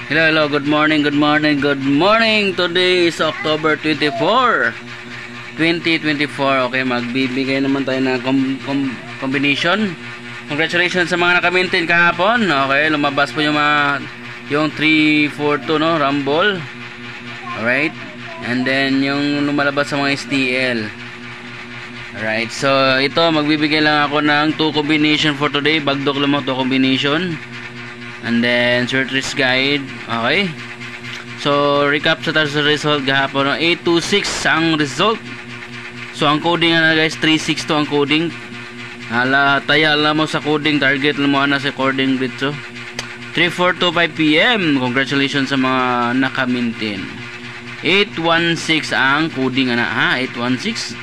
Hello, hello, good morning, good morning, good morning. Today is October 24, 2024. Okay, magbibigay naman tayo ng combination. Congratulations sa mga naka-maintain kahapon. Okay, lumabas po yung 342 no, Rumble. Alright. And then yung lumalabas sa mga STL. Alright, so ito magbibigay lang ako ng 2 combination for today. Bagdok lang mo 2 combination. And then short risk guide. Okay. So recap sa result gahapon, 826 ang result. So ang coding na guys, 362 ang coding. Taya lang mo sa coding, target lang mo na sa coding dito. 3425 PM. Congratulations sa mga naka-maintain. 816 ang coding na ha, 816.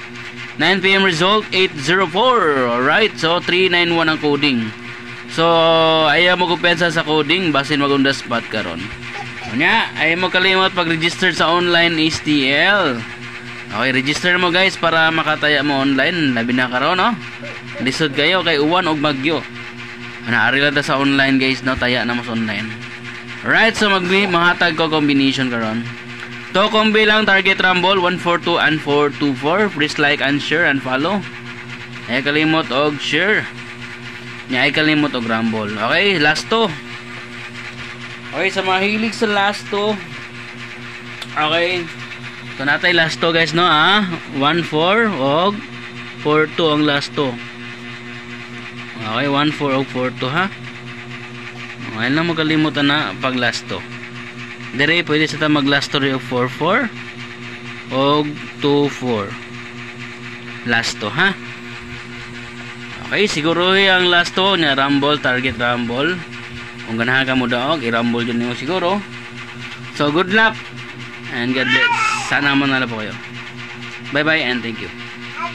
9 PM result 804. Alright, so 391 ang coding. So ayaw mo kumpensa sa coding basin magunda spot karon. Nya, ayaw mo kalimot pag-register sa online STL. Okay, register mo guys para makataya mo online. Labi na karon no. Lisod kayo kay uwan og bagyo. Naari lang ta sa online guys no, taya na mo sa online. Alright, so mahatag ko combination karon. To kombi lang target rumble 142 and 424. Please like and share and follow. Ay kalimot og share. Nya ay kalimot og rumble. Okay, last to. Okay, sa mga hilig sa last to. Okay. So natay last to guys no ha. 14 og 42 ang last to. Okay, 14 og 42 ha. Okay lang mo kalimutan na pag last to. Dire pwede sa ta mag last to og 44 og 24. Last to ha. Okay, siguro ang last to niya rumble, target rumble. Kung ganahan ka mo daog, i-rumble dyan mo siguro. So good luck and God bless. Sana mo nala po kayo. Bye bye and thank you.